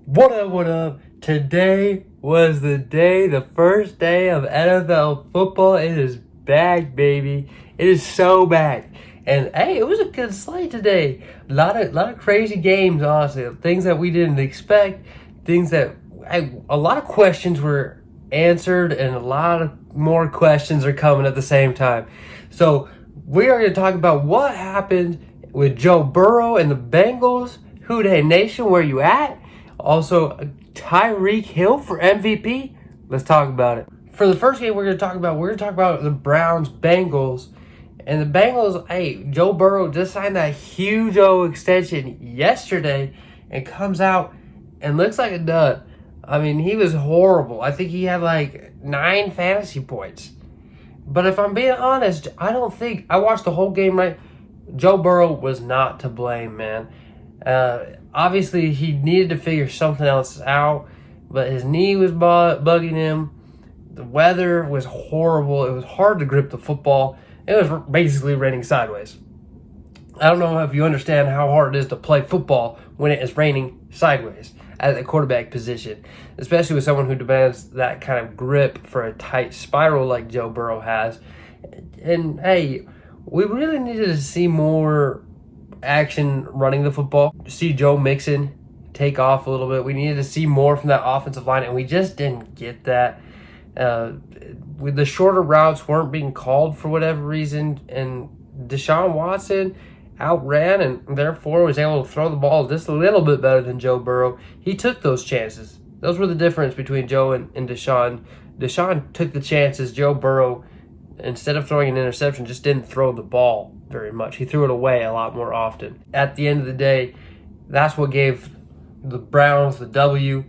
What up, what up? Today was the day, the first day of NFL football. It is back, baby. It is so back. And hey, it was a good slate today. A lot of crazy games, honestly. Things that we didn't expect. Things that a lot of questions were answered, and a lot of more questions are coming at the same time. So we are going to talk about what happened with Joe Burrow and the Bengals. Who Dey Nation, where you at? Also, Tyreek Hill for MVP. Let's talk about it. For the first game we're going to talk about the Browns-Bengals. And the Bengals, hey, Joe Burrow just signed that huge extension yesterday and comes out and looks like a dud. I mean, he was horrible. I think he had like 9 fantasy points. But if I'm being honest, I don't think I watched the whole game right. Joe Burrow was not to blame, man. Obviously, he needed to figure something else out, but his knee was bugging him. The weather was horrible. It was hard to grip the football. It was basically raining sideways. I don't know if you understand how hard it is to play football when it is raining sideways at the quarterback position, especially with someone who demands that kind of grip for a tight spiral like Joe Burrow has. And hey, we really needed to see more action running the football. See Joe Mixon take off a little bit. We needed to see more from that offensive line, and we just didn't get that. With the shorter routes weren't being called for whatever reason, and Deshaun Watson outran and therefore was able to throw the ball just a little bit better than Joe Burrow. He took those chances. Those were the difference between Joe and Deshaun. Deshaun took the chances. Joe Burrow, instead of throwing an interception, just didn't throw the ball very much. He threw it away a lot more often. At the end of the day, that's what gave the Browns the W.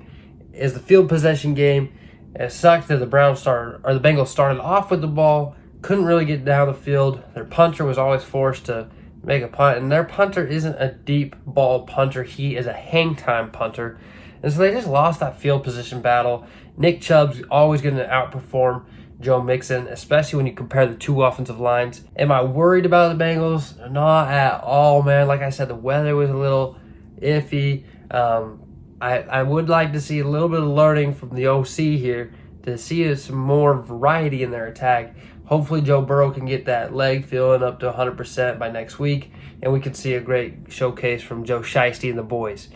Is the field possession game. It sucked that the Bengals started off with the ball, couldn't really get down the field. Their punter was always forced to make a punt, and their punter isn't a deep ball punter. He is a hang time punter. And so they just lost that field position battle. Nick Chubb's always going to outperform Joe Mixon, especially when you compare the two offensive lines. Am I worried about the Bengals? Not at all, man. Like I said, the weather was a little iffy. I would like to see a little bit of learning from the OC here to see some more variety in their attack. Hopefully Joe Burrow can get that leg feeling up to 100% by next week, and we can see a great showcase from Joe Shiesty and the boys.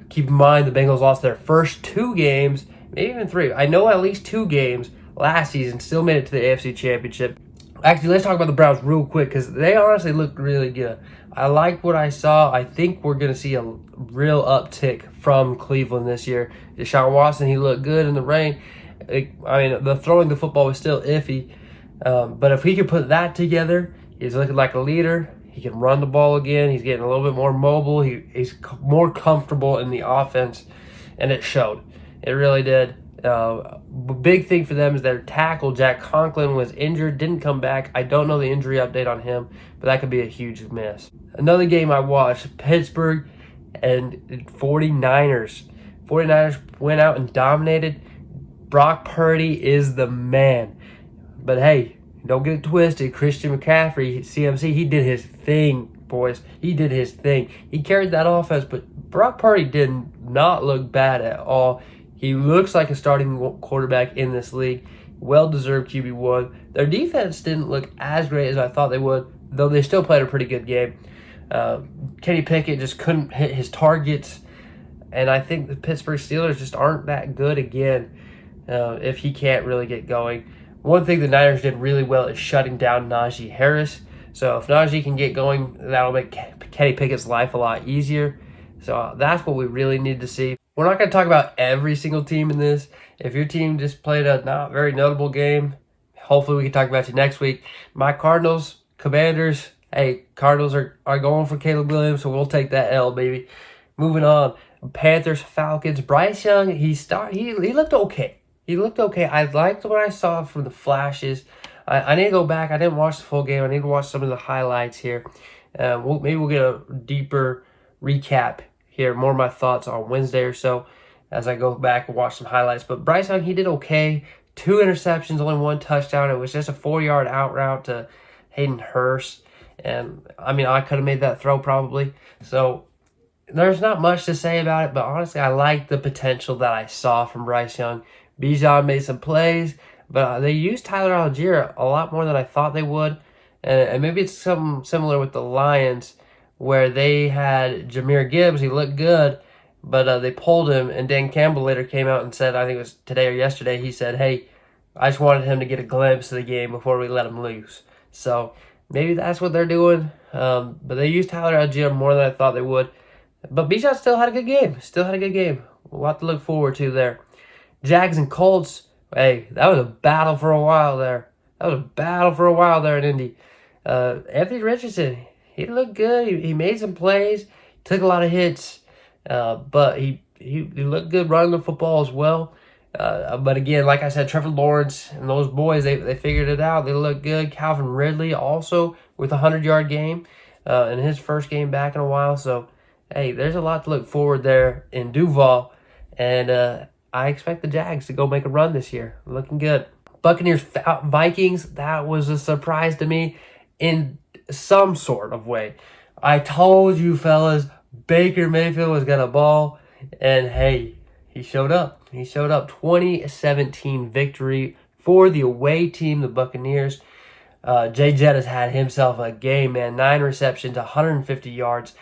Keep in mind the Bengals lost their first 2 games, maybe even 3. I know at least 2 games last season, still made it to the AFC Championship. Actually, let's talk about the Browns real quick because they honestly look really good. I like what I saw. I think we're going to see a real uptick from Cleveland this year. Deshaun Watson, he looked good in the rain. The throwing the football was still iffy. But if he could put that together, he's looking like a leader. He can run the ball again. He's getting a little bit more mobile. He's more comfortable in the offense, and it showed. It really did. Big thing for them is their tackle, Jack Conklin, was injured, didn't come back. I don't know the injury update on him, but that could be a huge miss. Another game I watched, Pittsburgh and 49ers. 49ers went out and dominated. Brock Purdy is the man. But hey, don't get it twisted. Christian McCaffrey, CMC, he did his thing, boys. He did his thing. He carried that offense, but Brock Purdy did not look bad at all. He looks like a starting quarterback in this league. Well-deserved QB1. Their defense didn't look as great as I thought they would, though they still played a pretty good game. Kenny Pickett just couldn't hit his targets, and I think the Pittsburgh Steelers just aren't that good again if he can't really get going. One thing the Niners did really well is shutting down Najee Harris. So if Najee can get going, that'll make Kenny Pickett's life a lot easier. So that's what we really need to see. We're not going to talk about every single team in this. If your team just played a not very notable game, hopefully we can talk about you next week. My Cardinals, Commanders, hey, Cardinals are going for Caleb Williams, so we'll take that L, baby. Moving on, Panthers, Falcons. Bryce Young, he looked okay. He looked okay. I liked what I saw from the flashes. I need to go back. I didn't watch the full game. I need to watch some of the highlights here. Maybe we'll get a deeper recap here, more of my thoughts on Wednesday or so as I go back and watch some highlights. But Bryce Young, he did okay. 2 interceptions, only 1 touchdown. It was just a 4-yard out route to Hayden Hurst. And, I mean, I could have made that throw probably. So, there's not much to say about it, but honestly, I like the potential that I saw from Bryce Young. Bijan made some plays, but they used Tyler Algier a lot more than I thought they would. And maybe it's something similar with the Lions, where they had Jahmyr Gibbs. He looked good, but they pulled him, and Dan Campbell later came out and said, I think it was today or yesterday, he said, hey, I just wanted him to get a glimpse of the game before we let him loose. So maybe that's what they're doing. But they used Tyler Algier more than I thought they would. But Bijan still had a good game. Still had a good game. A lot to look forward to there. Jags and Colts. Hey, that was a battle for a while there. In Indy. Anthony Richardson, he looked good. He made some plays. Took a lot of hits. But he looked good running the football as well. But again, like I said, Trevor Lawrence and those boys, they figured it out. They look good. Calvin Ridley also with a 100-yard game in his first game back in a while. So, hey, there's a lot to look forward there in Duval. And I expect the Jags to go make a run this year. Looking good. Buccaneers Vikings, that was a surprise to me in some sort of way. I told you fellas, Baker Mayfield was going to ball. And hey, he showed up. 2017 victory for the away team, the Buccaneers. Jay Jett has had himself a game, man. 9 receptions, 150 yards.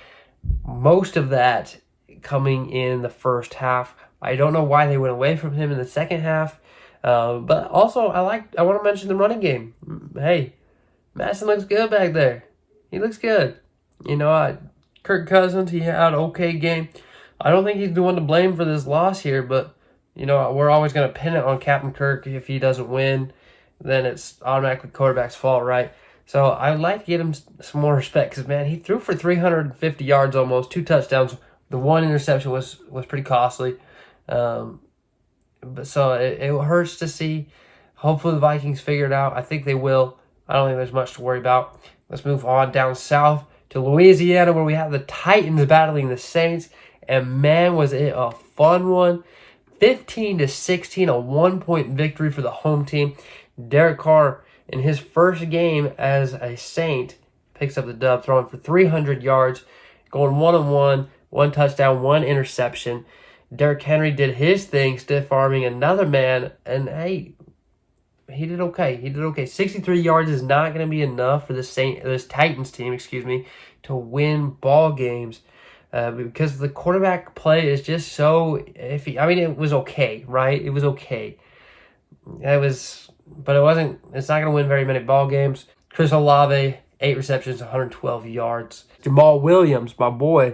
Most of that coming in the first half. I don't know why they went away from him in the second half. But also, I want to mention the running game. Hey, Madison looks good back there. He looks good. Kirk Cousins, he had an okay game. I don't think he's the one to blame for this loss here, but, we're always going to pin it on Captain Kirk. If he doesn't win, then it's automatically quarterback's fault, right? So I'd like to give him some more respect because, man, he threw for 350 yards almost, 2 touchdowns. The 1 interception was pretty costly. But so it hurts to see. Hopefully the Vikings figure it out. I think they will. I don't think there's much to worry about. Let's move on down south to Louisiana, where we have the Titans battling the Saints. And man, was it a fun one. 15-16, a 1-point victory for the home team. Derek Carr, in his first game as a Saint, picks up the dub, throwing for 300 yards, going 1-on-1, 1 touchdown, 1 interception. Derrick Henry did his thing, stiff-arming another man, and hey, he did okay. 63 yards is not going to be enough for this Titans team, to win ball games because the quarterback play is just so iffy. I mean, it was okay, right? It was okay. But it wasn't. It's not going to win very many ball games. Chris Olave, 8 receptions, 112 yards. Jamal Williams, my boy.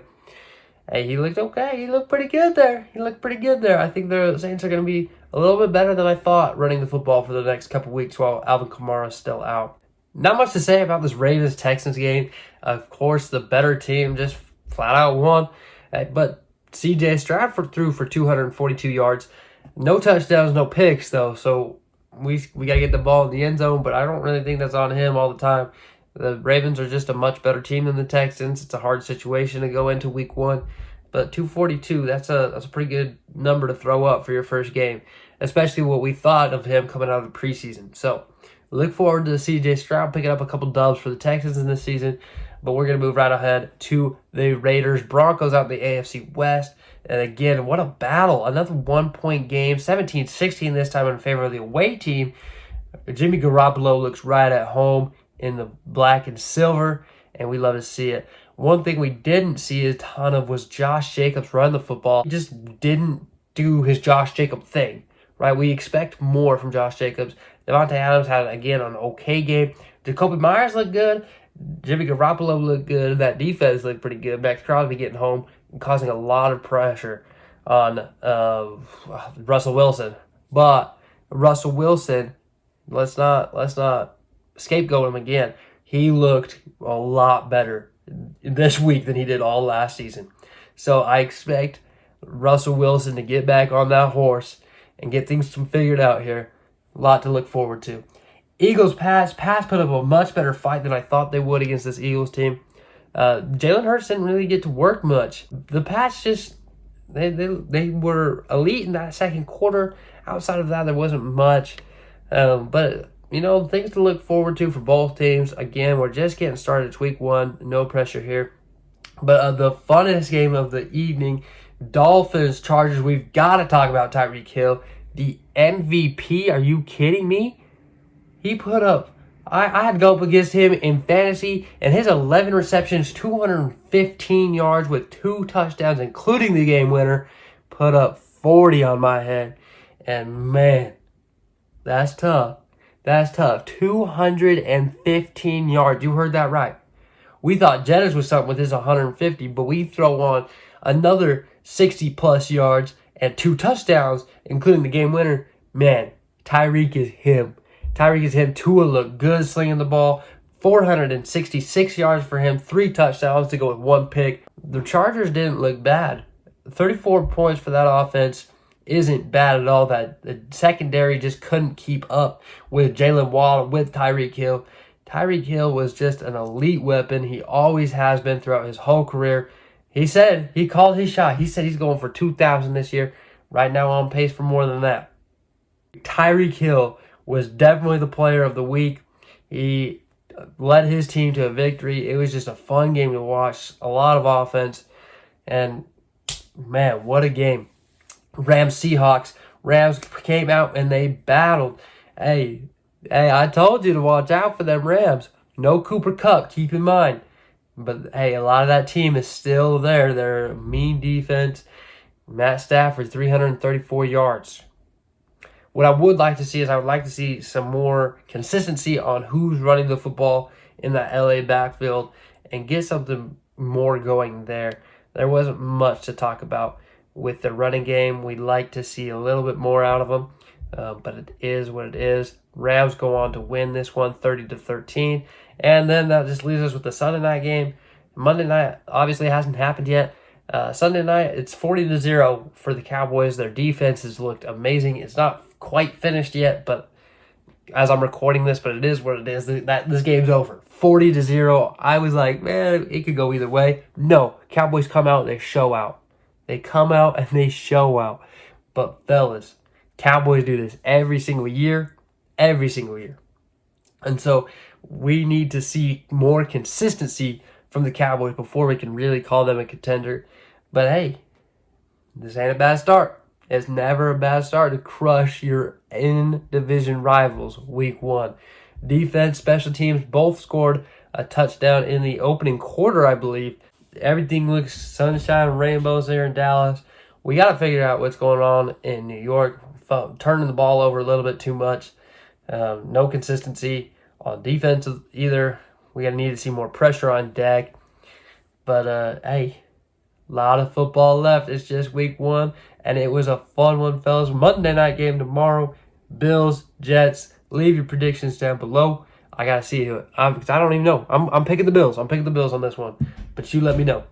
Hey, he looked okay. He looked pretty good there. I think the Saints are going to be a little bit better than I thought running the football for the next couple weeks while Alvin Kamara is still out. Not much to say about this Ravens-Texans game. Of course, the better team just flat out won. But C.J. Stroud threw for 242 yards. No touchdowns, no picks, though. So we got to get the ball in the end zone, but I don't really think that's on him all the time. The Ravens are just a much better team than the Texans. It's a hard situation to go into week 1. But 242, that's a pretty good number to throw up for your first game, especially what we thought of him coming out of the preseason. So look forward to C.J. Stroud picking up a couple dubs for the Texans in this season. But we're going to move right ahead to the Raiders-Broncos out in the AFC West. And again, what a battle. Another 1-point game, 17-16 this time in favor of the away team. Jimmy Garoppolo looks right at home in the black and silver, and we love to see it. One thing we didn't see a ton of was Josh Jacobs run the football. He just didn't do his Josh Jacobs thing, right? We expect more from Josh Jacobs. Devontae Adams had, again, an okay game. Jacoby Myers looked good. Jimmy Garoppolo looked good. That defense looked pretty good. Max Crosby getting home and causing a lot of pressure on Russell Wilson. But Russell Wilson, let's not scapegoat him again. He looked a lot better this week than he did all last season. So I expect Russell Wilson to get back on that horse and get things figured out here. A lot to look forward to. Eagles-Pats. Pats put up a much better fight than I thought they would against this Eagles team. Jalen Hurts didn't really get to work much. The Pats just, they were elite in that second quarter. Outside of that, there wasn't much. But things to look forward to for both teams. Again, we're just getting started. It's week 1. No pressure here. But the funnest game of the evening, Dolphins, Chargers. We've got to talk about Tyreek Hill, the MVP. Are you kidding me? He put up, I had to go up against him in fantasy, and his 11 receptions, 215 yards with 2 touchdowns, including the game winner, put up 40 on my head. And man, that's tough. That's tough. 215 yards. You heard that right. We thought Jennings was something with his 150, but we throw on another 60-plus yards and 2 touchdowns, including the game winner. Man, Tyreek is him. Tyreek is him. Tua looked good slinging the ball. 466 yards for him, 3 touchdowns to go with 1 pick. The Chargers didn't look bad. 34 points for that offense isn't bad at all. That the secondary just couldn't keep up with Jalen Waddle, with Tyreek Hill. Tyreek Hill was just an elite weapon. He always has been throughout his whole career. He said, he called his shot. He said he's going for 2,000 this year. Right now on pace for more than that. Tyreek Hill was definitely the player of the week. He led his team to a victory. It was just a fun game to watch. A lot of offense. And, man, what a game. Rams-Seahawks. Rams came out and they battled. Hey, I told you to watch out for them Rams. No Cooper Kupp, keep in mind. But, hey, a lot of that team is still there. They're a mean defense. Matt Stafford, 334 yards. What I would like to see is I would like to see some more consistency on who's running the football in that LA backfield and get something more going there. There wasn't much to talk about with the running game. We'd like to see a little bit more out of them, but it is what it is. Rams go on to win this one 30-13, and then that just leaves us with the Sunday night game. Monday night obviously hasn't happened yet. Sunday night, it's 40-0 for the Cowboys. Their defense has looked amazing. It's not quite finished yet, but as I'm recording this, but it is what it is. This game's over. 40-0. I was like, man, it could go either way. No, Cowboys come out and they show out. They come out and they show out. But fellas, Cowboys do this every single year. Every single year. And so we need to see more consistency from the Cowboys before we can really call them a contender. But hey, this ain't a bad start. It's never a bad start to crush your in-division rivals week 1. Defense, special teams both scored a touchdown in the opening quarter, I believe. Everything looks sunshine and rainbows there in Dallas. We got to figure out what's going on in New York. Turning the ball over a little bit too much. No consistency on defense either. We got to need to see more pressure on Dak. But, hey, a lot of football left. It's just week 1, and it was a fun one, fellas. Monday night game tomorrow. Bills, Jets. Leave your predictions down below. I got to see it because I don't even know. I'm picking the Bills. I'm picking the Bills on this one. But you let me know.